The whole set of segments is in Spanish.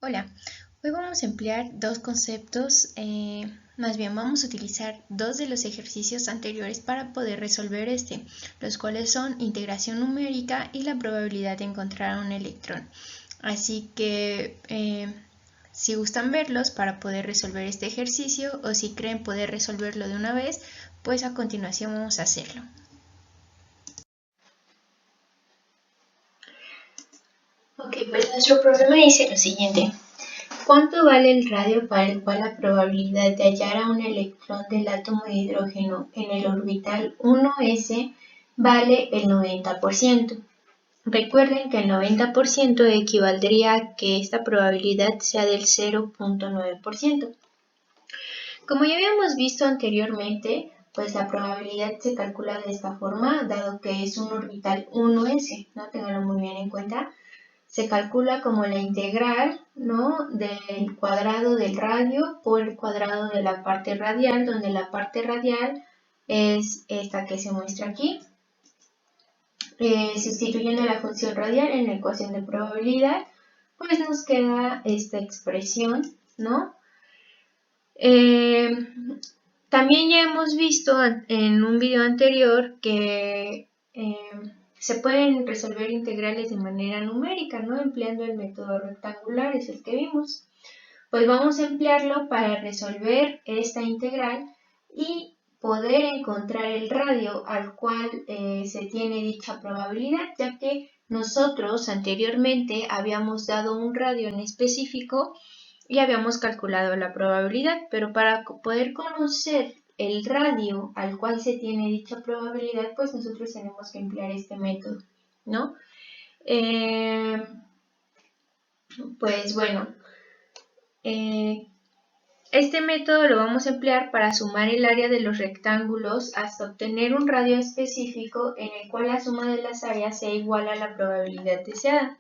Hola, hoy vamos a emplear dos conceptos, más bien vamos a utilizar dos de los ejercicios anteriores para poder resolver los cuales son integración numérica y la probabilidad de encontrar un electrón. Así que si gustan verlos para poder resolver este ejercicio o si creen poder resolverlo de una vez, pues a continuación vamos a hacerlo. Ok, pues nuestro problema dice lo siguiente. ¿Cuánto vale el radio para el cual la probabilidad de hallar a un electrón del átomo de hidrógeno en el orbital 1s vale el 90%? Recuerden que el 90% equivaldría a que esta probabilidad sea del 0.9%. Como ya habíamos visto anteriormente, pues la probabilidad se calcula de esta forma, dado que es un orbital 1s, ¿no? Ténganlo muy bien en cuenta. Se calcula como la integral, ¿no?, del cuadrado del radio por el cuadrado de la parte radial, donde la parte radial es esta que se muestra aquí. Sustituyendo la función radial en la ecuación de probabilidad, pues nos queda esta expresión, ¿no? También ya hemos visto en un video anterior que se pueden resolver integrales de manera numérica, ¿no? Empleando el método rectangular, es el que vimos. Pues vamos a emplearlo para resolver esta integral y poder encontrar el radio al cual se tiene dicha probabilidad, ya que nosotros anteriormente habíamos dado un radio en específico y habíamos calculado la probabilidad, pero para poder conocer el radio al cual se tiene dicha probabilidad, pues nosotros tenemos que emplear este método, ¿no? Pues bueno, este método lo vamos a emplear para sumar el área de los rectángulos hasta obtener un radio específico en el cual la suma de las áreas sea igual a la probabilidad deseada.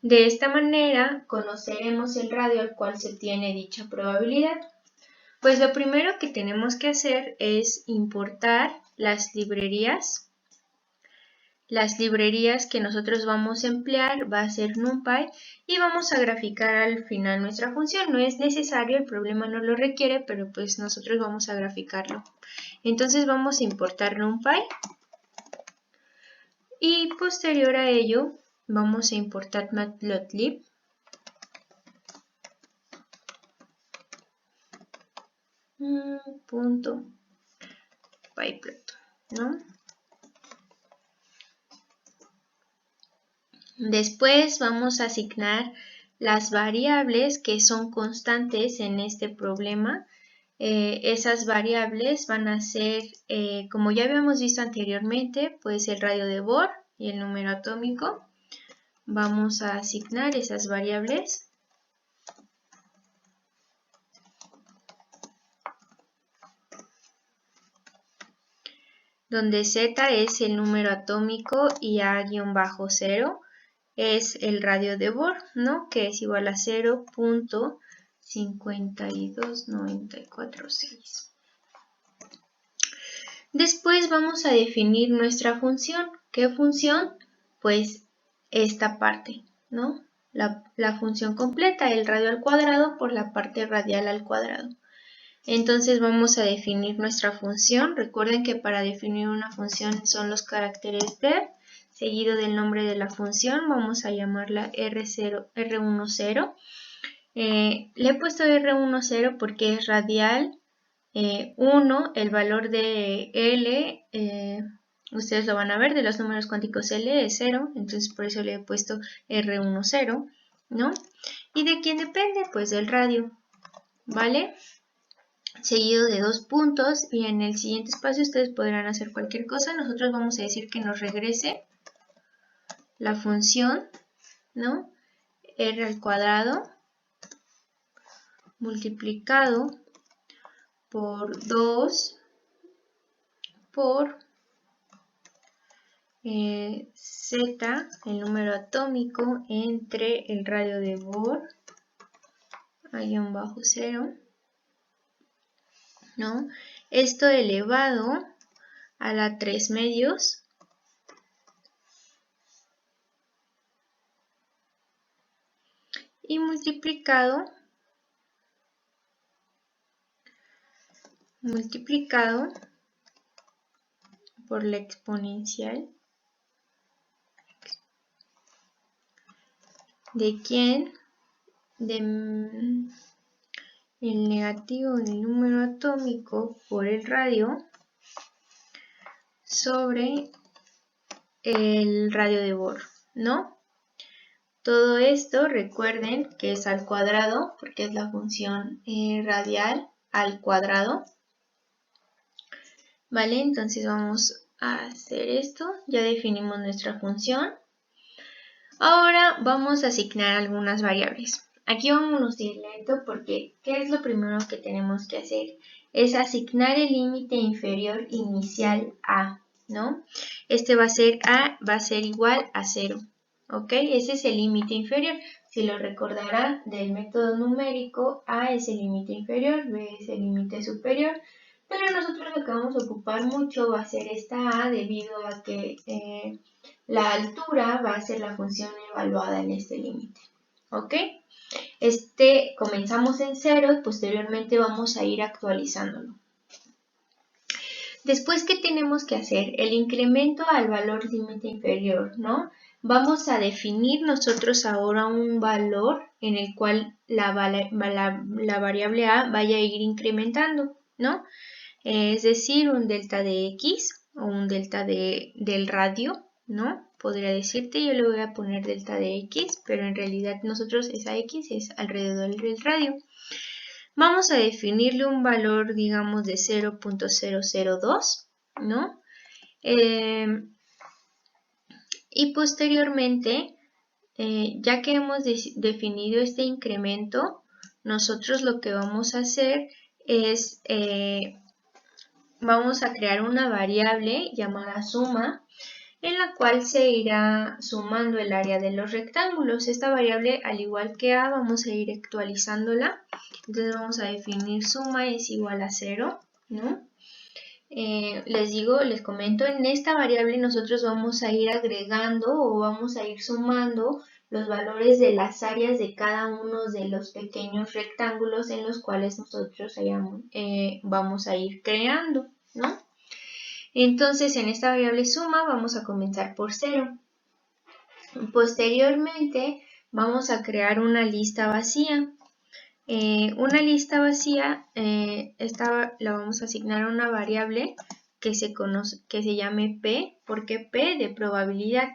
De esta manera conoceremos el radio al cual se tiene dicha probabilidad. Pues lo primero que tenemos que hacer es importar las librerías. Las librerías que nosotros vamos a emplear va a ser NumPy y vamos a graficar al final nuestra función. No es necesario, el problema no lo requiere, pero pues nosotros vamos a graficarlo. Entonces vamos a importar NumPy y posterior a ello vamos a importar Matplotlib. .pyplot, ¿no? Después vamos a asignar las variables que son constantes en este problema. Esas variables van a ser, como ya habíamos visto anteriormente, pues el radio de Bohr y el número atómico. Vamos a asignar esas variables. Donde Z es el número atómico y A-0 es el radio de Bohr, ¿no? Que es igual a 0.52946. Después vamos a definir nuestra función. ¿Qué función? Pues esta parte, ¿no? La función completa, el radio al cuadrado por la parte radial al cuadrado. Entonces vamos a definir nuestra función. Recuerden que para definir una función son los caracteres def, seguido del nombre de la función. Vamos a llamarla R10. Le he puesto R10 porque es radial 1, el valor de L, ustedes lo van a ver, de los números cuánticos L es 0, entonces por eso le he puesto R10, ¿no? ¿Y de quién depende? Pues del radio, ¿vale? Seguido de 2 puntos, y en el siguiente espacio ustedes podrán hacer cualquier cosa. Nosotros vamos a decir que nos regrese la función, ¿no? R al cuadrado multiplicado por 2 por Z, el número atómico, entre el radio de Bohr A-0, ¿no? Esto elevado a la 3 medios y multiplicado por la exponencial de quién, el negativo del número atómico por el radio sobre el radio de Bohr, ¿no? Todo esto recuerden que es al cuadrado porque es la función radial al cuadrado. Vale, entonces vamos a hacer esto. Ya definimos nuestra función. Ahora vamos a asignar algunas variables. Aquí vamos a ir lento porque ¿qué es lo primero que tenemos que hacer? Es asignar el límite inferior inicial a, ¿no? Este va a ser A, va a ser igual a 0. ¿Ok? Ese es el límite inferior. Si lo recordarán del método numérico, A es el límite inferior, B es el límite superior. Pero nosotros lo que vamos a ocupar mucho va a ser esta A debido a que la altura va a ser la función evaluada en este límite. ¿Ok? Comenzamos en 0 y posteriormente vamos a ir actualizándolo. Después, ¿qué tenemos que hacer? El incremento al valor límite inferior, ¿no? Vamos a definir nosotros ahora un valor en el cual la variable A vaya a ir incrementando, ¿no? Es decir, un delta de X o un delta del radio, ¿no? Podría decirte, yo le voy a poner delta de X, pero en realidad nosotros esa X es alrededor del radio. Vamos a definirle un valor, digamos, de 0.002, ¿no? Y posteriormente, ya que hemos definido este incremento, nosotros lo que vamos a hacer es, vamos a crear una variable llamada suma, en la cual se irá sumando el área de los rectángulos. Esta variable, al igual que A, vamos a ir actualizándola. Entonces vamos a definir suma es igual a 0, ¿no? Les comento, en esta variable nosotros vamos a ir agregando o vamos a ir sumando los valores de las áreas de cada uno de los pequeños rectángulos en los cuales nosotros vamos a ir creando, ¿no? Entonces, en esta variable suma vamos a comenzar por 0. Posteriormente, vamos a crear una lista vacía. Una lista vacía, esta la vamos a asignar a una variable que se llame P, porque P de probabilidad.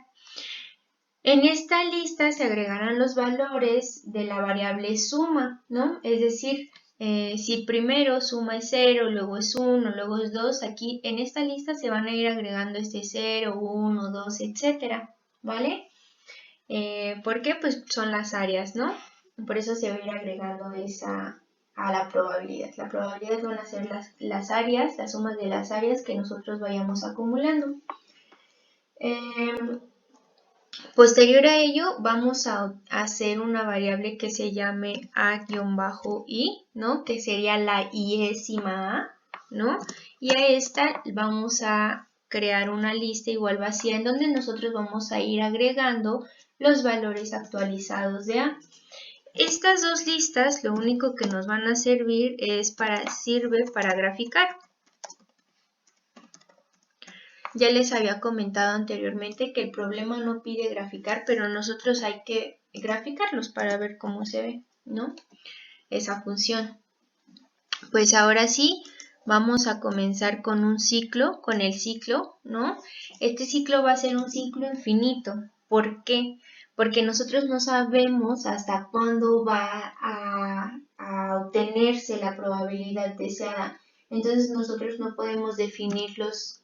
En esta lista se agregarán los valores de la variable suma, ¿no? Es decir, si primero suma es 0, luego es 1, luego es 2, aquí en esta lista se van a ir agregando 0, 1, 2, etcétera, ¿vale? ¿Por qué? Pues son las áreas, ¿no? Por eso se va a ir agregando a la probabilidad. La probabilidad van a ser las áreas, las sumas de las áreas que nosotros vayamos acumulando. Posterior a ello, vamos a hacer una variable que se llame A-I, ¿no? Que sería la iésima A, ¿no? Y a esta vamos a crear una lista igual vacía en donde nosotros vamos a ir agregando los valores actualizados de A. Estas dos listas lo único que nos van a servir sirve para graficar. Ya les había comentado anteriormente que el problema no pide graficar, pero nosotros hay que graficarlos para ver cómo se ve, ¿no? Esa función. Pues ahora sí, vamos a comenzar con un ciclo, con el ciclo, ¿no? Este ciclo va a ser un ciclo infinito. ¿Por qué? Porque nosotros no sabemos hasta cuándo va a obtenerse la probabilidad deseada. Entonces nosotros no podemos definirlos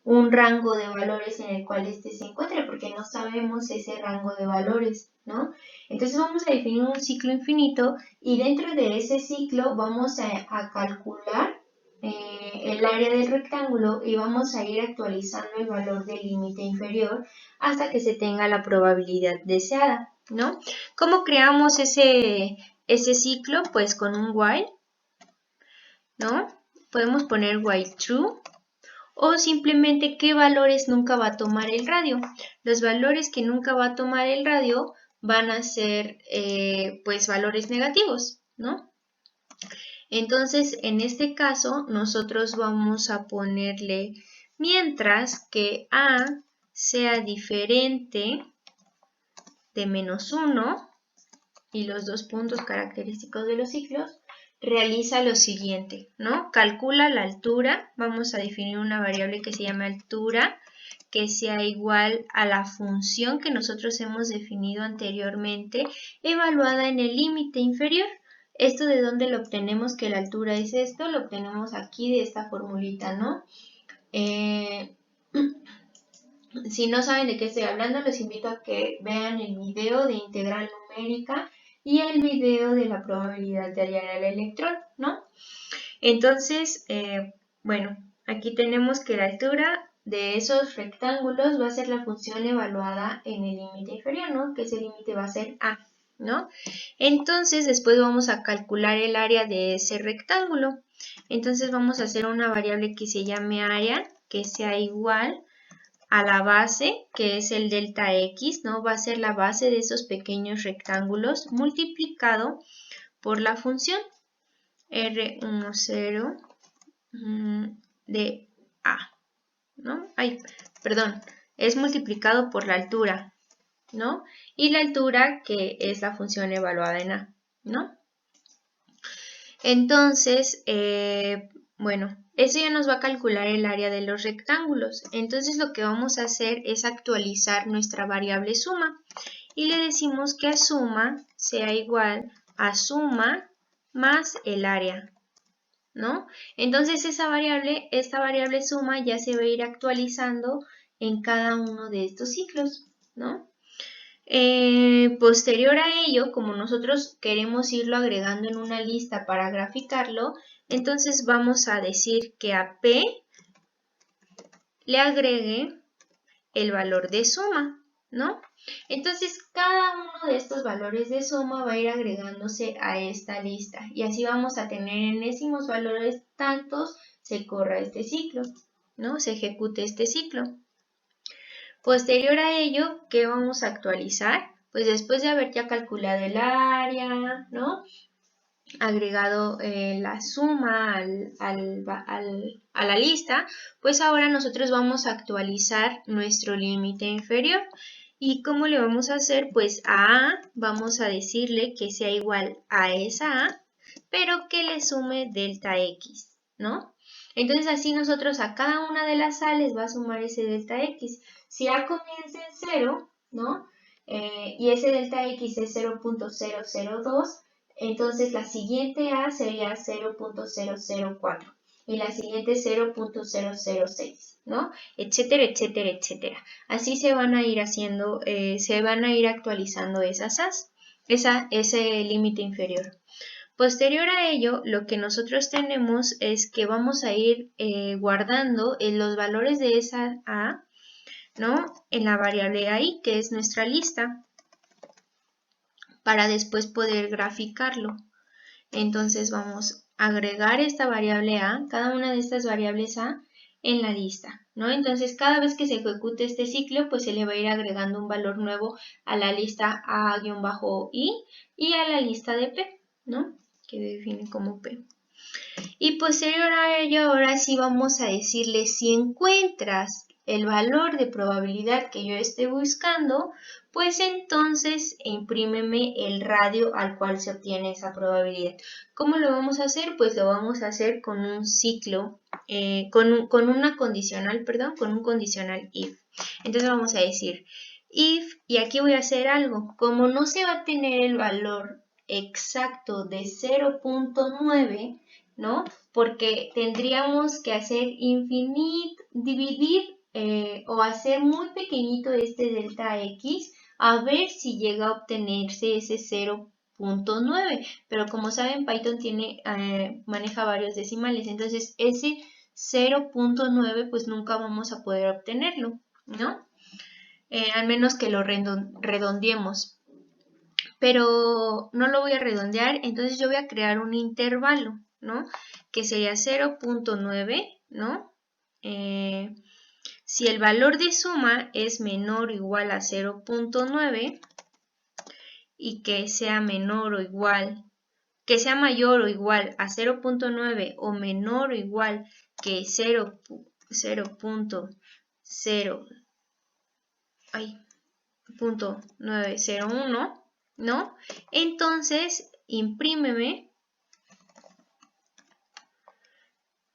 un rango de valores en el cual este se encuentre, porque no sabemos ese rango de valores, ¿no? Entonces vamos a definir un ciclo infinito y dentro de ese ciclo vamos a calcular el área del rectángulo y vamos a ir actualizando el valor del límite inferior hasta que se tenga la probabilidad deseada, ¿no? ¿Cómo creamos ese ciclo? Pues con un while, ¿no? Podemos poner while true. O simplemente qué valores nunca va a tomar el radio. Los valores que nunca va a tomar el radio van a ser pues valores negativos, ¿no? Entonces, en este caso, nosotros vamos a ponerle mientras que A sea diferente de -1 y los dos puntos característicos de los ciclos, realiza lo siguiente, ¿no? Calcula la altura, vamos a definir una variable que se llama altura, que sea igual a la función que nosotros hemos definido anteriormente, evaluada en el límite inferior. ¿Esto de dónde lo obtenemos? Que la altura es esto, lo obtenemos aquí de esta formulita, ¿no? Si no saben de qué estoy hablando, les invito a que vean el video de integral numérica y el video de la probabilidad de hallar al electrón, ¿no? Entonces, bueno, aquí tenemos que la altura de esos rectángulos va a ser la función evaluada en el límite inferior, ¿no? Que ese límite va a ser A, ¿no? Entonces, después vamos a calcular el área de ese rectángulo. Entonces, vamos a hacer una variable que se llame área, que sea igual a la base, que es el delta X, ¿no? Va a ser la base de esos pequeños rectángulos multiplicado por la función R10 de A, ¿no? Ay, perdón, es multiplicado por la altura, ¿no? Y la altura que es la función evaluada en A, ¿no? Entonces, bueno, eso ya nos va a calcular el área de los rectángulos. Entonces lo que vamos a hacer es actualizar nuestra variable suma. Y le decimos que a suma sea igual a suma más el área, ¿no? Entonces esta variable suma ya se va a ir actualizando en cada uno de estos ciclos, ¿no? Posterior a ello, como nosotros queremos irlo agregando en una lista para graficarlo, entonces vamos a decir que a P le agregue el valor de suma, ¿no? Entonces cada uno de estos valores de suma va a ir agregándose a esta lista y así vamos a tener enésimos valores tantos se corra este ciclo, ¿no? Se ejecute este ciclo. Posterior a ello, ¿qué vamos a actualizar? Pues después de haber ya calculado el área, ¿no? Agregado la suma a la lista, pues ahora nosotros vamos a actualizar nuestro límite inferior. ¿Y cómo le vamos a hacer? Pues a A vamos a decirle que sea igual a esa A, pero que le sume delta X, ¿no? Entonces así nosotros a cada una de las A les va a sumar ese delta X. Si A comienza en 0, ¿no? Y ese delta X es 0.002, entonces la siguiente A sería 0.004 y la siguiente 0.006, ¿no? Etcétera, etcétera, etcétera. Así se van a ir haciendo, se van a ir actualizando esas A's, ese límite inferior. Posterior a ello, lo que nosotros tenemos es que vamos a ir guardando los valores de esa A, ¿no? En la variable AI, que es nuestra lista, para después poder graficarlo. Entonces vamos a agregar esta variable A, cada una de estas variables A, en la lista, ¿no? Entonces cada vez que se ejecute este ciclo, pues se le va a ir agregando un valor nuevo a la lista A-I y a la lista de P, ¿no? Que define como P. Y posterior a ello, ahora sí vamos a decirle si encuentras el valor de probabilidad que yo esté buscando, pues entonces imprímeme el radio al cual se obtiene esa probabilidad. ¿Cómo lo vamos a hacer? Pues lo vamos a hacer con un ciclo, con un condicional if. Entonces vamos a decir if, y aquí voy a hacer algo. Como no se va a tener el valor exacto de 0.9, ¿no? Porque tendríamos que hacer dividir o hacer muy pequeñito este delta X a ver si llega a obtenerse ese 0.9. Pero como saben, Python maneja varios decimales, entonces ese 0.9 pues nunca vamos a poder obtenerlo, ¿no? Al menos que lo redondeemos. Pero no lo voy a redondear, entonces yo voy a crear un intervalo, ¿no? Que sería 0.9, ¿no? Si el valor de suma es menor o igual a 0.9, y que sea menor o igual, que sea mayor o igual a 0.9 o menor o igual que 0.901, ¿no? Entonces, imprímeme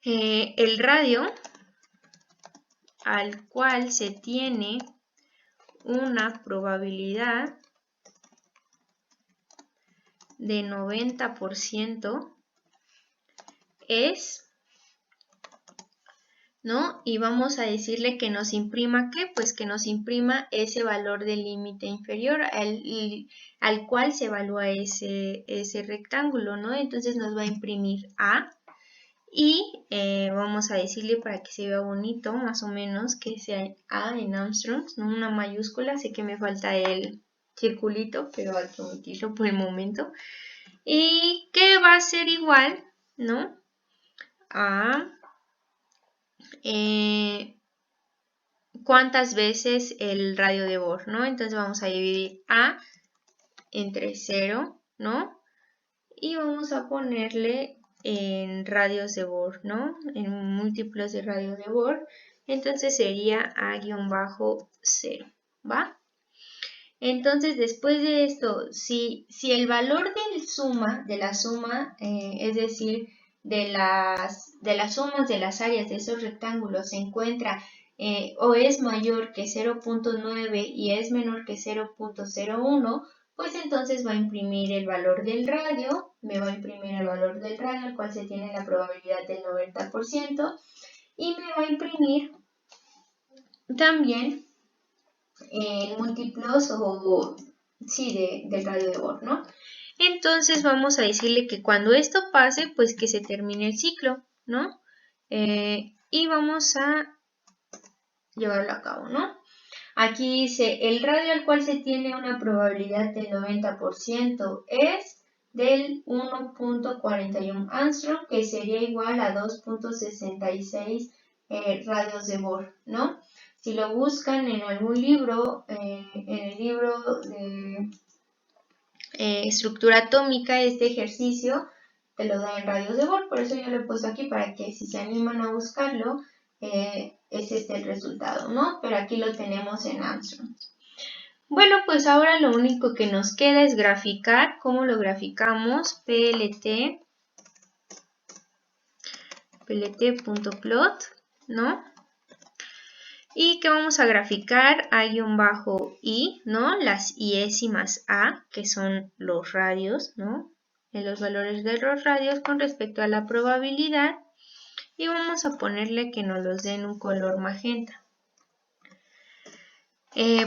el radio al cual se tiene una probabilidad de 90% es, ¿no? Y vamos a decirle que nos imprima, ¿qué? Pues que nos imprima ese valor del límite inferior al cual se evalúa ese rectángulo, ¿no? Entonces nos va a imprimir A y vamos a decirle para que se vea bonito, más o menos, que sea A en Armstrongs, ¿no? Una mayúscula, sé que me falta el circulito, pero hay que omitirlo por el momento. Y que va a ser igual, ¿no? A cuántas veces el radio de Bohr, ¿no? Entonces vamos a dividir A entre 0, ¿no? Y vamos a ponerle en radios de Bohr, ¿no? En múltiplos de radios de Bohr. Entonces sería A-0, ¿va? Entonces, después de esto, si el valor de la suma, es decir, de las sumas de las áreas de esos rectángulos se encuentra o es mayor que 0.9 y es menor que 0.01, pues entonces va a imprimir el valor del radio, me va a imprimir el valor del radio, al cual se tiene la probabilidad del 90%, y me va a imprimir también múltiplos o sí, del radio de Bohr, ¿no? Entonces vamos a decirle que cuando esto pase, pues que se termine el ciclo, ¿no? Y vamos a llevarlo a cabo, ¿no? Aquí dice, el radio al cual se tiene una probabilidad del 90% es del 1.41 Armstrong, que sería igual a 2.66 radios de Bohr, ¿no? Si lo buscan en algún libro, en el libro de estructura atómica, este ejercicio te lo da en radios de Bohr, por eso yo lo he puesto aquí para que si se animan a buscarlo, es este el resultado, ¿no? Pero aquí lo tenemos en Armstrong. Bueno, pues ahora lo único que nos queda es graficar. ¿Cómo lo graficamos? plt.plot, ¿no? Y que vamos a graficar A-I, ¿no? Las iésimas A, que son los radios, ¿no? En los valores de los radios con respecto a la probabilidad. Y vamos a ponerle que nos los den un color magenta.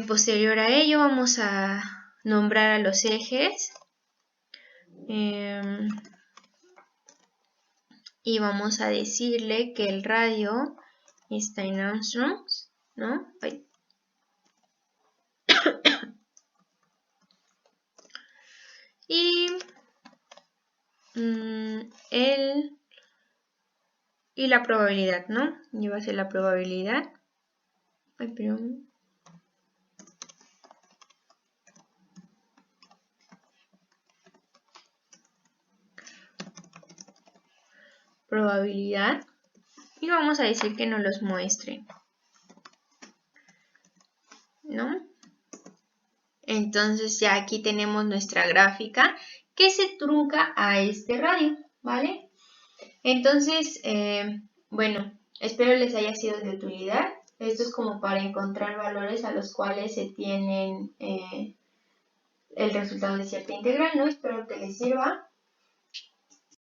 Posterior a ello vamos a nombrar a los ejes. Y vamos a decirle que el radio está en Armstrongs, ¿no? Y la probabilidad, ¿no? Y va a ser la probabilidad. Probabilidad. Y vamos a decir que nos los muestre, ¿no? Entonces ya aquí tenemos nuestra gráfica que se trunca a este radio, ¿vale? Entonces, bueno, espero les haya sido de utilidad. Esto es como para encontrar valores a los cuales se tienen el resultado de cierta integral, ¿no? Espero que les sirva.